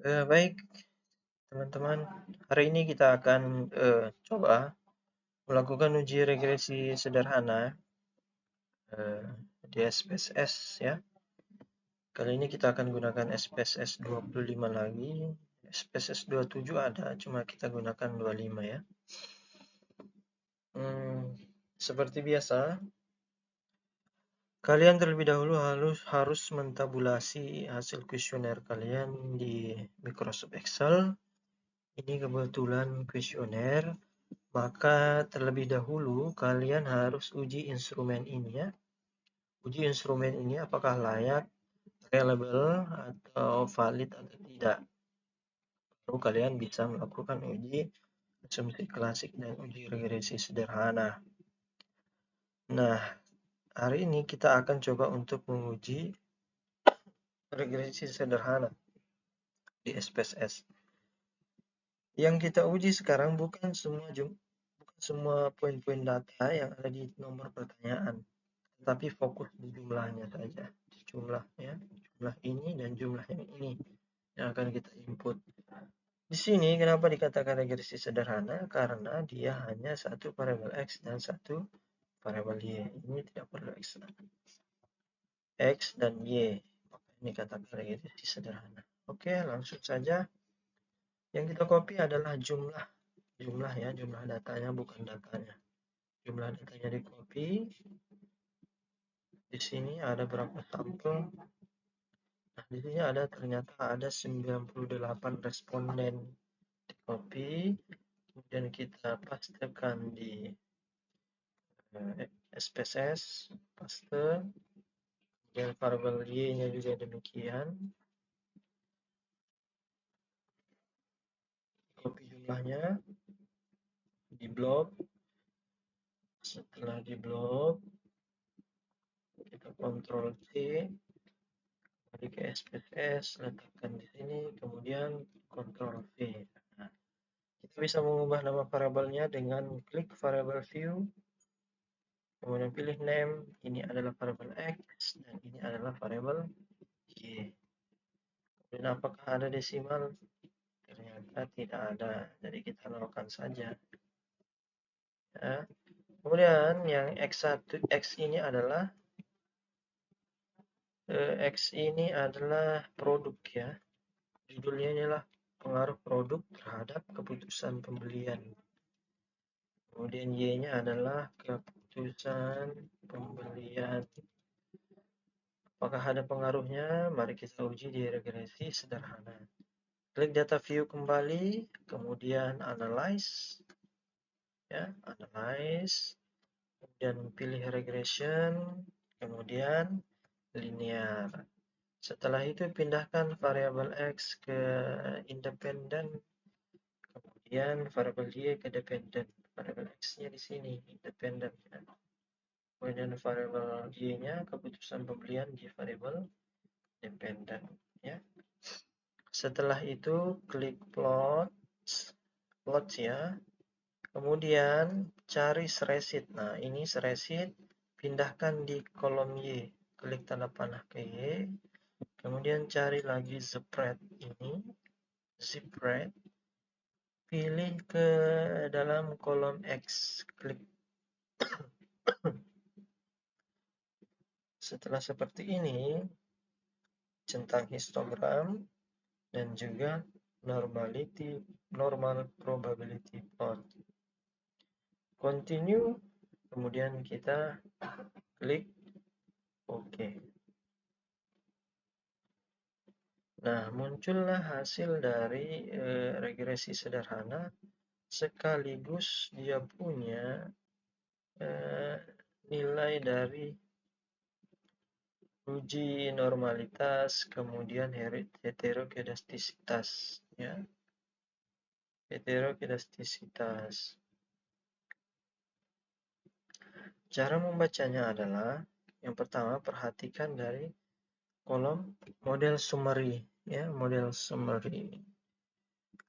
Baik teman-teman, hari ini kita akan coba melakukan uji regresi sederhana eh, di SPSS ya. Kali ini kita akan gunakan SPSS 25 lagi. SPSS 27 ada, cuma kita gunakan 25 ya. Seperti biasa, kalian terlebih dahulu harus mentabulasi hasil kuesioner kalian di Microsoft Excel. Ini kebetulan kuesioner. Maka terlebih dahulu kalian harus uji instrumen ini ya. Uji instrumen ini apakah layak, reliable, atau valid atau tidak. Lalu kalian bisa melakukan uji asumsi klasik dan uji regresi sederhana. Nah, hari ini kita akan coba untuk menguji regresi sederhana di SPSS. Yang kita uji sekarang bukan semua poin-poin data yang ada di nomor pertanyaan, tapi fokus di jumlahnya saja, jumlah ini dan jumlah yang ini yang akan kita input. Di sini kenapa dikatakan regresi sederhana? Karena dia hanya satu variabel x dan satu variabel y. Ini tidak perlu x dan y, maka ini katakan regresi sederhana. Oke, langsung saja. Yang kita copy adalah jumlah ya, jumlah datanya bukan datanya. Jumlah datanya di copy. Di sini ada berapa sampel? Nah, di sini ternyata ada 98 responden di copy, kemudian kita pastekan di SPSS, paste, dan variabel y-nya juga demikian. Copy jumlahnya di blok. Setelah di blok, kita Ctrl C, kembali ke SPSS, letakkan di sini, kemudian Ctrl V. Nah, kita bisa mengubah nama variabelnya dengan klik variabel view, kemudian pilih name, ini adalah variabel x dan ini adalah variabel y. Kemudian apakah ada desimal? Ternyata tidak ada, jadi kita nolkan saja ya. Kemudian yang x ini adalah produk ya, judulnya inilah pengaruh produk terhadap keputusan pembelian. Kemudian y-nya adalah keputusan pembelian. Apakah ada pengaruhnya? Mari kita uji di regresi sederhana. Klik data view kembali, kemudian analyze ya, analyze, kemudian pilih regression, kemudian linear. Setelah itu pindahkan variabel x ke independen, kemudian variabel y ke dependen. Variabel x-nya di sini independen ya. Kemudian variabel y-nya keputusan pembelian di variabel dependen ya. Setelah itu klik plot ya. Kemudian cari spreadsheet. Nah, ini spreadsheet, pindahkan di kolom Y. Klik tanda panah ke Y. Kemudian cari lagi spread ini. Spread. Pilih ke dalam kolom X. Klik. Setelah seperti ini, centang histogram dan juga normal probability plot. Continue, kemudian kita klik OK. Nah, muncullah hasil dari regresi sederhana, sekaligus dia punya nilai dari uji normalitas, kemudian heterokedastisitas ya. Heterokedastisitas. Cara membacanya adalah yang pertama, perhatikan dari kolom model summary ya, model summary.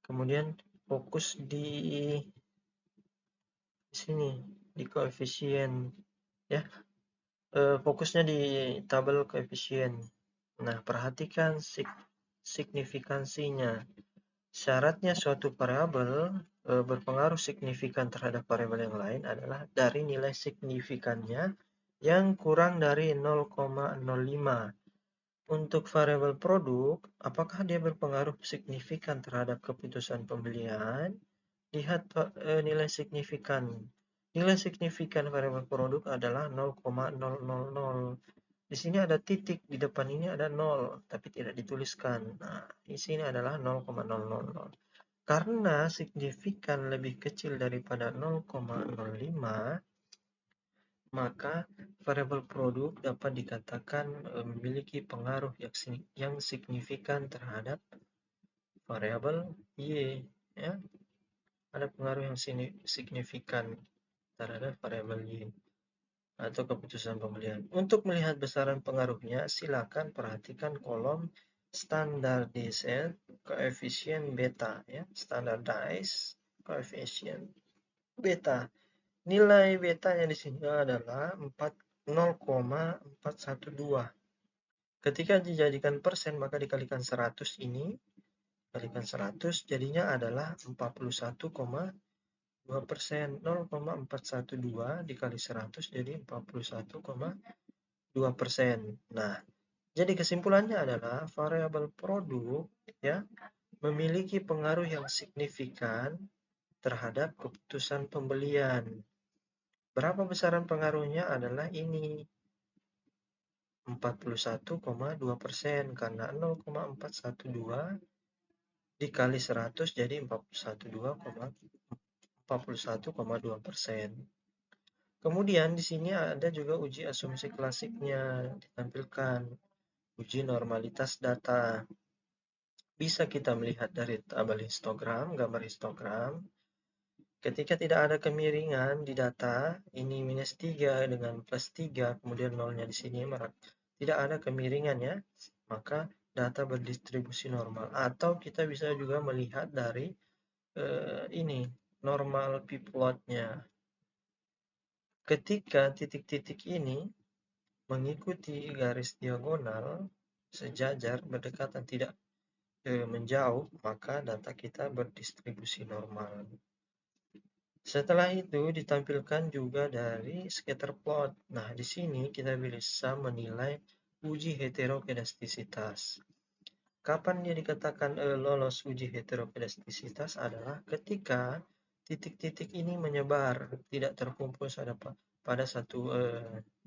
Kemudian fokus di sini di koefisien ya. Fokusnya di tabel koefisien. Nah, perhatikan signifikansinya. Syaratnya suatu variabel berpengaruh signifikan terhadap variabel yang lain adalah dari nilai signifikannya yang kurang dari 0,05. Untuk variabel produk, apakah dia berpengaruh signifikan terhadap keputusan pembelian? Lihat nilai signifikan. Nilai signifikan variabel produk adalah 0,000. Di sini ada titik, di depan ini ada 0, tapi tidak dituliskan. Nah, di sini adalah 0,000. Karena signifikan lebih kecil daripada 0,05, maka variabel produk dapat dikatakan memiliki pengaruh yang signifikan terhadap variabel Y. Ya. Ada pengaruh yang signifikan terhadap variabel Y atau keputusan pembelian. Untuk melihat besaran pengaruhnya, silakan perhatikan kolom standardized coefficient beta, ya, standardized coefficient beta. Nilai betanya di sini adalah 0,412. Ketika dijadikan persen, maka dikalikan 100 ini, kalikan 100, jadinya adalah 41,2%. 0,412 dikali 100 jadi 41,2%. Nah, jadi kesimpulannya adalah variabel produk ya memiliki pengaruh yang signifikan terhadap keputusan pembelian. Berapa besaran pengaruhnya adalah ini 41,2% karena 0,412 dikali 100 jadi 41,2%. Kemudian di sini ada juga uji asumsi klasiknya ditampilkan, uji normalitas data. Bisa kita melihat dari tabel histogram, gambar histogram. Ketika tidak ada kemiringan di data, ini minus 3 dengan plus 3, kemudian nolnya di sini, tidak ada kemiringan ya, maka data berdistribusi normal. Atau kita bisa juga melihat dari ini, normal p-plotnya. Ketika titik-titik ini mengikuti garis diagonal, sejajar, berdekatan, tidak menjauh, maka data kita berdistribusi normal. Setelah itu ditampilkan juga dari scatter plot. Nah, di sini kita bisa menilai uji heterokedastisitas. Kapan dia dikatakan lolos uji heterokedastisitas adalah ketika titik-titik ini menyebar, tidak terkumpul pada satu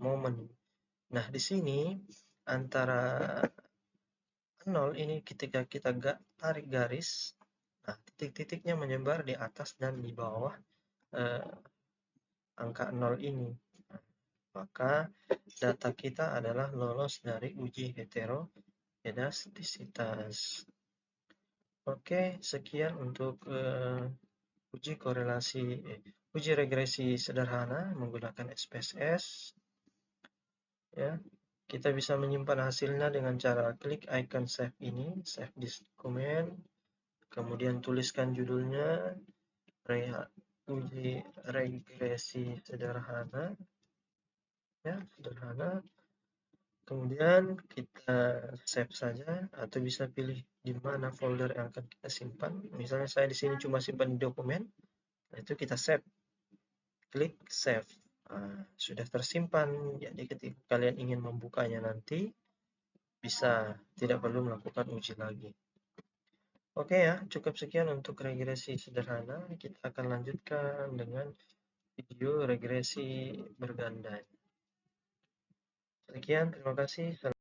momen. Nah, di sini antara 0 ini ketika kita tarik garis, nah titik-titiknya menyebar di atas dan di bawah angka 0 ini. Maka data kita adalah lolos dari uji heterokedastisitas. Oke, sekian untuk uji regresi sederhana menggunakan SPSS. Ya, kita bisa menyimpan hasilnya dengan cara klik icon save ini, save this document, kemudian tuliskan judulnya uji regresi sederhana, ya, sederhana. Kemudian kita save saja, atau bisa pilih di mana folder yang akan kita simpan. Misalnya saya di sini cuma simpan di dokumen, nah itu kita save, klik save. Nah, sudah tersimpan, jadi ketika kalian ingin membukanya nanti bisa, tidak perlu melakukan uji lagi. Oke ya, cukup sekian untuk regresi sederhana. Kita akan lanjutkan dengan video regresi berganda. Sekian, terima kasih.